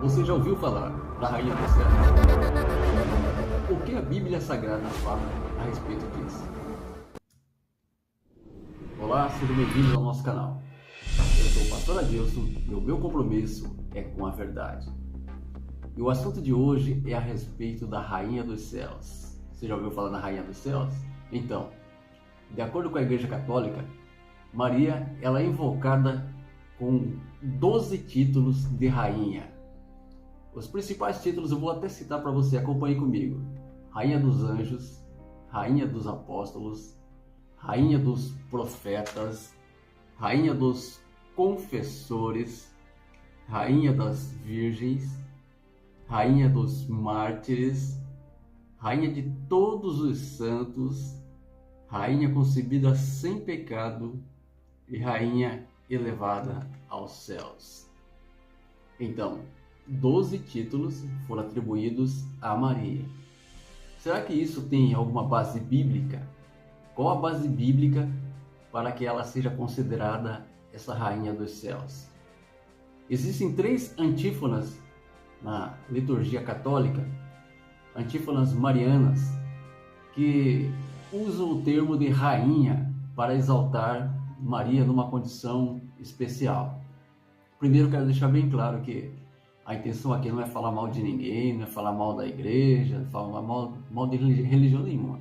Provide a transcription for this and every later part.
Você já ouviu falar da Rainha do Céu? O que a Bíblia Sagrada fala a respeito disso? Olá, sejam bem-vindos ao nosso canal. Eu sou o pastor Adilson e o meu compromisso é com a verdade. E o assunto de hoje é a respeito da Rainha dos Céus. Você já ouviu falar da Rainha dos Céus? Então, de acordo com a Igreja Católica, Maria ela é invocada com 12 títulos de rainha. Os principais títulos eu vou até citar para você, acompanhe comigo. Rainha dos Anjos, Rainha dos Apóstolos, Rainha dos Profetas, Rainha dos Confessores, Rainha das Virgens, Rainha dos Mártires, Rainha de todos os santos, Rainha concebida sem pecado e Rainha elevada aos céus. Então, 12 títulos foram atribuídos a Maria. Será que isso tem alguma base bíblica? Qual a base bíblica para que ela seja considerada essa Rainha dos Céus? Existem 3 antífonas na liturgia católica, antífonas marianas, que usam o termo de rainha para exaltar Maria numa condição especial. Primeiro, quero deixar bem claro que a intenção aqui não é falar mal de ninguém, não é falar mal da igreja, não é falar mal de religião nenhuma.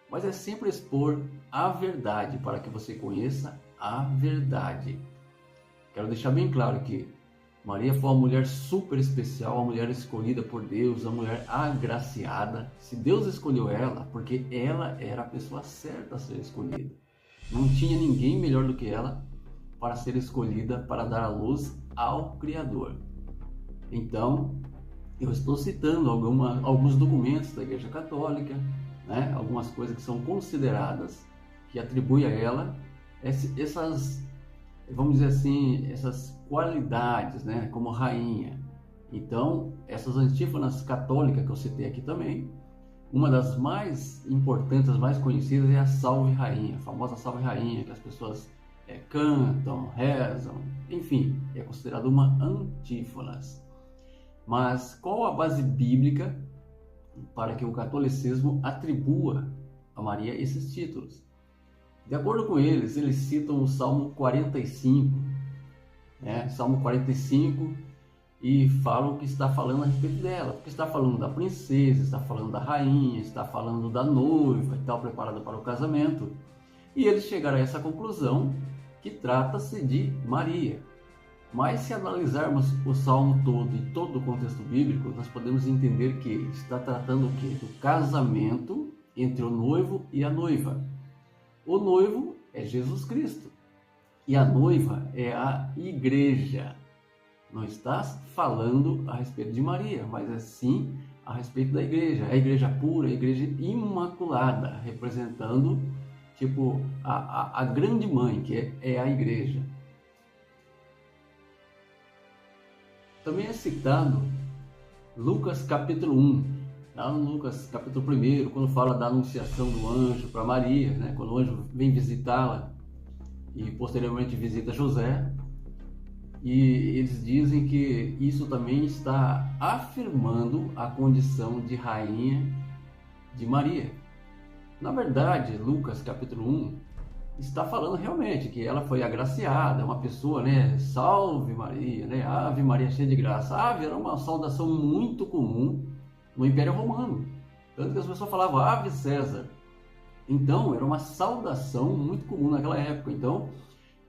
Mas é sempre expor a verdade, para que você conheça a verdade. Quero deixar bem claro que Maria foi uma mulher super especial, uma mulher escolhida por Deus, uma mulher agraciada. Se Deus escolheu ela, porque ela era a pessoa certa a ser escolhida. Não tinha ninguém melhor do que ela para ser escolhida para dar a luz ao Criador. Então, eu estou citando alguns documentos da Igreja Católica, né? Algumas coisas que são consideradas, que atribuem a ela essas, vamos dizer assim, essas qualidades, né? Como rainha. Então, essas antífonas católicas que eu citei aqui também, uma das mais importantes, as mais conhecidas é a Salve Rainha, a famosa Salve Rainha, que as pessoas cantam, rezam, enfim, é considerada uma antífonas. Mas qual a base bíblica para que o catolicismo atribua a Maria esses títulos? De acordo com eles citam o Salmo 45, Salmo 45, e falam que está falando a respeito dela, porque está falando da princesa, está falando da rainha, está falando da noiva e tal, preparada para o casamento. E eles chegaram a essa conclusão que trata-se de Maria. Mas se analisarmos o Salmo todo e todo o contexto bíblico, nós podemos entender que está tratando o quê? Do casamento entre o noivo e a noiva. O noivo é Jesus Cristo e a noiva é a igreja. Não está falando a respeito de Maria, mas é sim a respeito da igreja. A igreja pura, a igreja imaculada, representando tipo a grande mãe, que é a igreja. Também é citado Lucas capítulo 1, lá no Lucas capítulo 1, quando fala da anunciação do anjo para Maria, né? Quando o anjo vem visitá-la e posteriormente visita José, e eles dizem que isso também está afirmando a condição de rainha de Maria. Na verdade, Lucas capítulo 1 está falando realmente que ela foi agraciada, uma pessoa, né? Salve Maria, né? Ave Maria cheia de graça. Ave era uma saudação muito comum no Império Romano, tanto que as pessoas falavam Ave César. Então, era uma saudação muito comum naquela época. Então,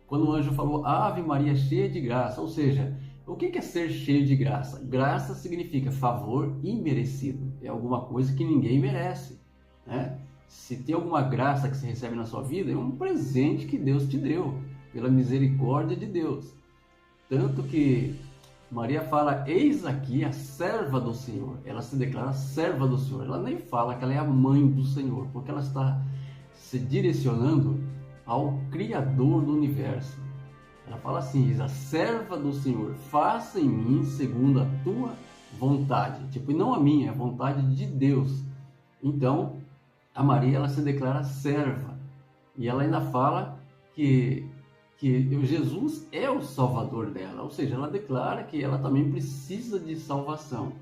quando o anjo falou Ave Maria cheia de graça, ou seja, o que é ser cheio de graça? Graça significa favor imerecido, é alguma coisa que ninguém merece, né? Se tem alguma graça que você recebe na sua vida, é um presente que Deus te deu, pela misericórdia de Deus. Tanto que Maria fala, eis aqui a serva do Senhor. Ela se declara serva do Senhor. Ela nem fala que ela é a mãe do Senhor, porque ela está se direcionando ao Criador do universo. Ela fala assim, diz, a serva do Senhor, faça em mim segundo a tua vontade. Tipo, e não a minha, é a vontade de Deus. Então, a Maria ela se declara serva e ela ainda fala que que Jesus é o salvador dela, ou seja, ela declara que ela também precisa de salvação.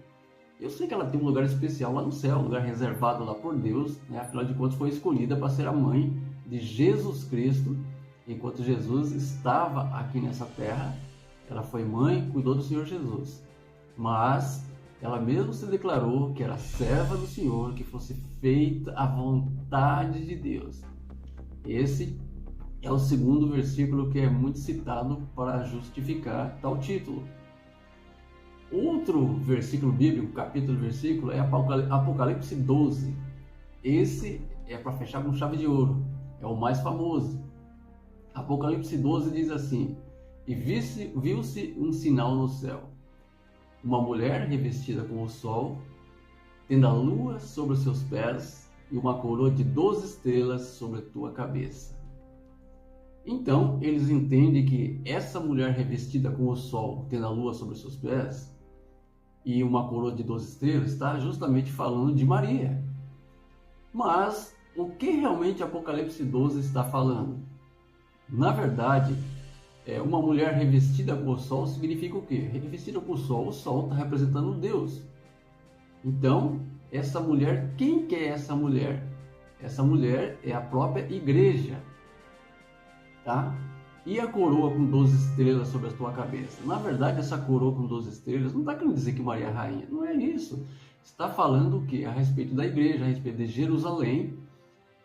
Eu sei que ela tem um lugar especial lá no céu, um lugar reservado lá por Deus, né? Afinal de contas foi escolhida para ser a mãe de Jesus Cristo. Enquanto Jesus estava aqui nessa terra, ela foi mãe, cuidou do Senhor Jesus. Mas ela mesmo se declarou que era serva do Senhor, que fosse feita a vontade de Deus. Esse é o segundo versículo que é muito citado para justificar tal título. Outro versículo bíblico, capítulo versículo, é Apocalipse 12. Esse é para fechar com chave de ouro, é o mais famoso. Apocalipse 12 diz assim: e viu-se um sinal no céu, uma mulher revestida com o sol, tendo a lua sobre os seus pés e uma coroa de 12 estrelas sobre a tua cabeça. Então eles entendem que essa mulher revestida com o sol, tendo a lua sobre os seus pés e uma coroa de 12 estrelas, está justamente falando de Maria. Mas o que realmente Apocalipse 12 está falando? Na verdade, uma mulher revestida com o sol significa o quê? Revestida com o sol está representando Deus. Então, essa mulher, quem que é essa mulher? Essa mulher é a própria igreja, tá? E a coroa com 12 estrelas sobre a tua cabeça? Na verdade, essa coroa com 12 estrelas não está querendo dizer que Maria é rainha, não é isso. Está falando o quê? A respeito da igreja, a respeito de Jerusalém.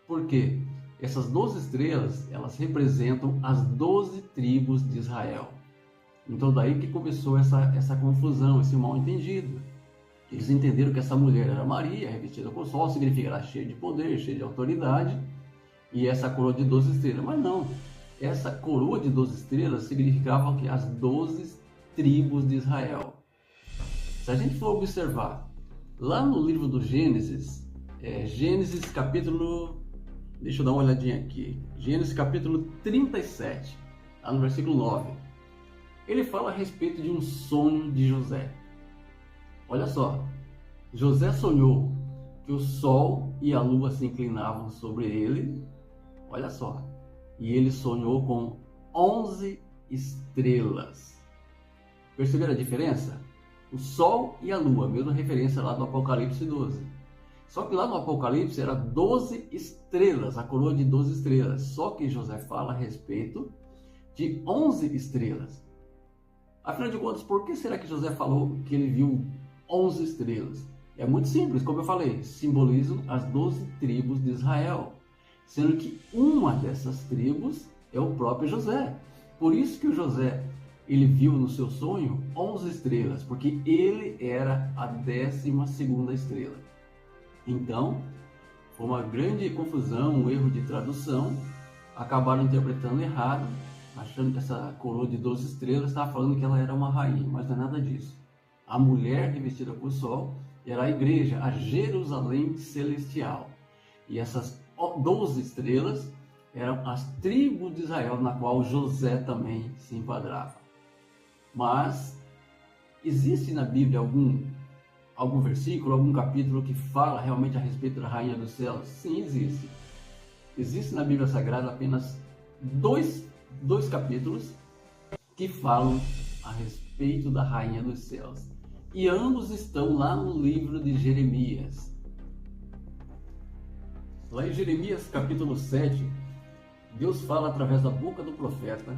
Por quê? Essas 12 estrelas, elas representam as 12 tribos de Israel. Então daí que começou essa confusão, esse mal entendido. Eles entenderam que essa mulher era Maria, revestida com o sol, significa ela cheia de poder, cheia de autoridade, e essa coroa de 12 estrelas. Mas não, essa coroa de 12 estrelas significava que as 12 tribos de Israel. Se a gente for observar, lá no livro do Gênesis, Gênesis capítulo... Deixa eu dar uma olhadinha aqui. Gênesis capítulo 37, lá no versículo 9. Ele fala a respeito de um sonho de José. Olha só. José sonhou que o sol e a lua se inclinavam sobre ele. Olha só. E ele sonhou com 11 estrelas. Perceberam a diferença? O sol e a lua, mesma referência lá do Apocalipse 12. Só que lá no Apocalipse era 12 estrelas, a coroa de 12 estrelas. Só que José fala a respeito de 11 estrelas. Afinal de contas, por que será que José falou que ele viu 11 estrelas? É muito simples, como eu falei, simbolizam as 12 tribos de Israel. Sendo que uma dessas tribos é o próprio José. Por isso que o José, ele viu no seu sonho 11 estrelas, porque ele era a 12ª estrela. Então, foi uma grande confusão, um erro de tradução, acabaram interpretando errado, achando que essa coroa de 12 estrelas estava falando que ela era uma rainha, mas não é nada disso. A mulher revestida com o sol era a igreja, a Jerusalém celestial. E essas 12 estrelas eram as tribos de Israel, na qual José também se enquadrava. Mas, existe na Bíblia algum versículo, algum capítulo que fala realmente a respeito da Rainha dos Céus? Sim, existe. Existe na Bíblia Sagrada apenas dois capítulos que falam a respeito da Rainha dos Céus. E ambos estão lá no livro de Jeremias. Lá em Jeremias capítulo 7, Deus fala através da boca do profeta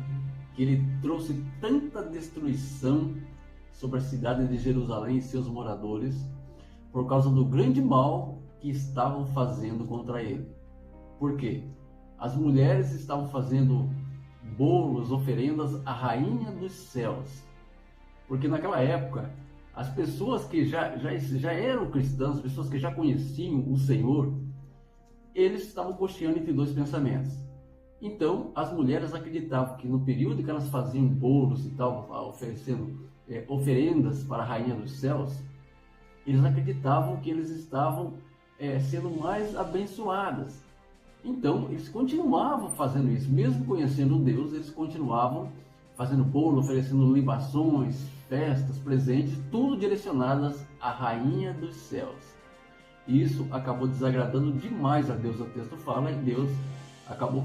que ele trouxe tanta destruição sobre a cidade de Jerusalém e seus moradores, por causa do grande mal que estavam fazendo contra ele. Por quê? As mulheres estavam fazendo bolos, oferendas à Rainha dos Céus. Porque naquela época, as pessoas que já eram cristãs, as pessoas que já conheciam o Senhor, eles estavam cocheando entre dois pensamentos. Então, as mulheres acreditavam que no período que elas faziam bolos e tal, oferecendo oferendas para a Rainha dos Céus, eles acreditavam que eles estavam sendo mais abençoadas. Então, eles continuavam fazendo isso, mesmo conhecendo Deus, eles continuavam fazendo bolo, oferecendo libações, festas, presentes, tudo direcionadas à Rainha dos Céus. Isso acabou desagradando demais a Deus. O texto fala, e Deus acabou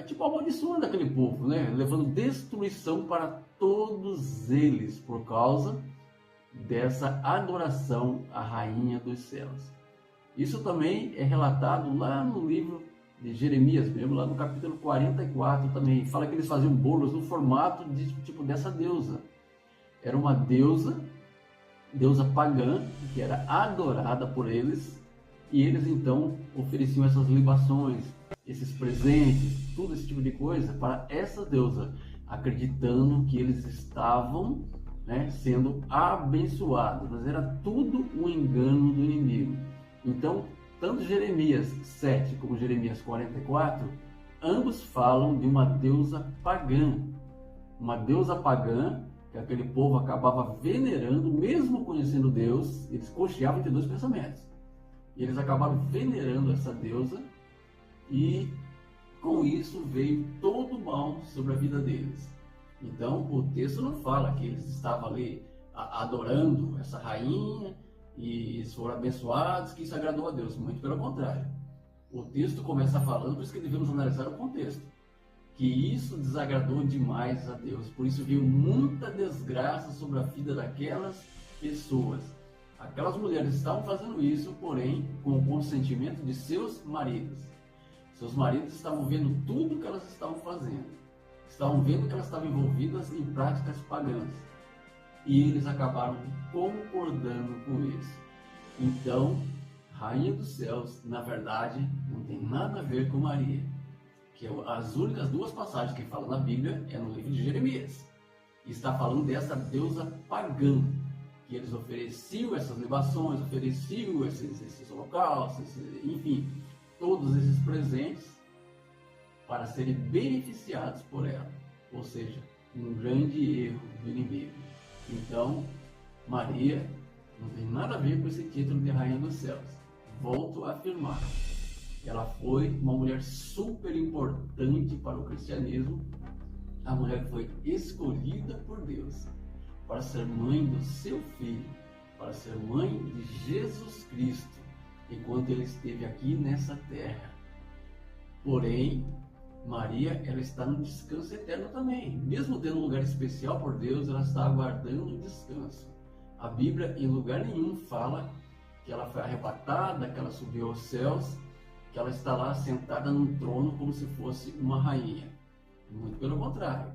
tipo amaldiçoando aquele povo, né? Levando destruição para todos eles por causa dessa adoração à Rainha dos Céus. Isso também é relatado lá no livro de Jeremias mesmo, lá no capítulo 44 também. Fala que eles faziam bolos no formato de tipo dessa deusa. Era uma deusa pagã, que era adorada por eles, e eles então ofereciam essas libações, esses presentes, tudo esse tipo de coisa para essa deusa, acreditando que eles estavam, né, sendo abençoados, mas era tudo um engano do inimigo. Então, tanto Jeremias 7 como Jeremias 44, ambos falam de uma deusa pagã, que aquele povo acabava venerando, mesmo conhecendo Deus. Eles cocheavam entre dois pensamentos. E eles acabaram venerando essa deusa, e com isso veio todo o mal sobre a vida deles. Então o texto não fala que eles estavam ali adorando essa rainha e eles foram abençoados, que isso agradou a Deus. Muito pelo contrário. O texto começa falando, por isso que devemos analisar o contexto, que isso desagradou demais a Deus. Por isso veio muita desgraça sobre a vida daquelas pessoas. Aquelas mulheres estavam fazendo isso, porém, com o consentimento de seus maridos. Seus maridos estavam vendo tudo que elas estavam fazendo. Estavam vendo que elas estavam envolvidas em práticas pagãs. E eles acabaram concordando com isso. Então, Rainha dos Céus, na verdade, não tem nada a ver com Maria. Que as únicas duas passagens que falam na Bíblia é no livro de Jeremias. E está falando dessa deusa pagã, que eles ofereciam essas libações, ofereciam esses holocaustos, enfim, todos esses presentes para serem beneficiados por ela. Ou seja, um grande erro do inimigo. Então, Maria não tem nada a ver com esse título de Rainha dos Céus. Volto a afirmar. Ela foi uma mulher super importante para o cristianismo, a mulher que foi escolhida por Deus para ser mãe do seu filho, para ser mãe de Jesus Cristo, enquanto ele esteve aqui nessa terra. Porém, Maria, ela está no descanso eterno também. Mesmo tendo um lugar especial por Deus, ela está aguardando o descanso. A Bíblia, em lugar nenhum, fala que ela foi arrebatada, que ela subiu aos céus, que ela está lá sentada num trono como se fosse uma rainha. Muito pelo contrário.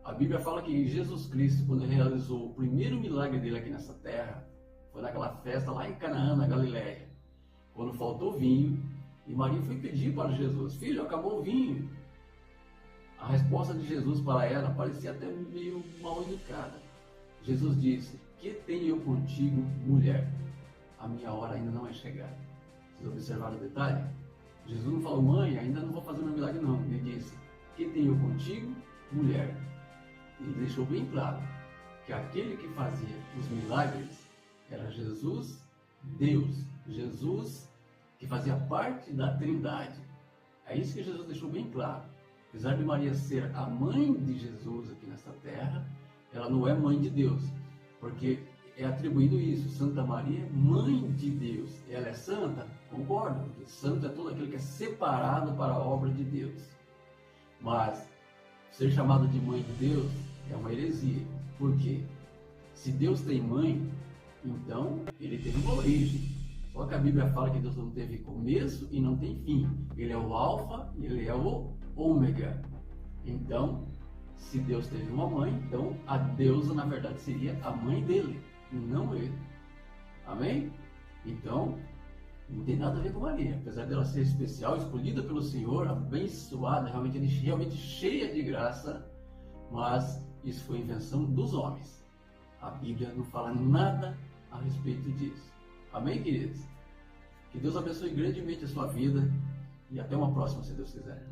A Bíblia fala que Jesus Cristo, quando realizou o primeiro milagre dele aqui nessa terra, foi naquela festa lá em Canaã, na Galileia, quando faltou vinho, e Maria foi pedir para Jesus: filho, acabou o vinho. A resposta de Jesus para ela parecia até meio mal educada. Jesus disse: que tenho eu contigo, mulher? A minha hora ainda não é chegada. Vocês observaram o detalhe? Jesus não falou: mãe, ainda não vou fazer meu milagre não. Ele disse: que tenho eu contigo, mulher? Ele deixou bem claro que aquele que fazia os milagres era Jesus, Deus. Jesus que fazia parte da Trindade. É isso que Jesus deixou bem claro. Apesar de Maria ser a mãe de Jesus aqui nesta terra, ela não é mãe de Deus, porque é atribuído isso: Santa Maria, mãe de Deus. Ela é santa? Concordo, porque santo é todo aquele que é separado para a obra de Deus. Mas ser chamado de mãe de Deus é uma heresia. Por quê? Se Deus tem mãe, então ele teve uma origem. Só que a Bíblia fala que Deus não teve começo e não tem fim. Ele é o alfa e ele é o ômega. Então, se Deus teve uma mãe, então a deusa na verdade seria a mãe dele, e não ele. Amém? Então, não tem nada a ver com Maria. Apesar dela ser especial, escolhida pelo Senhor, abençoada, realmente cheia de graça, mas isso foi invenção dos homens. A Bíblia não fala nada a respeito disso. Amém, queridos? Que Deus abençoe grandemente a sua vida e até uma próxima, se Deus quiser.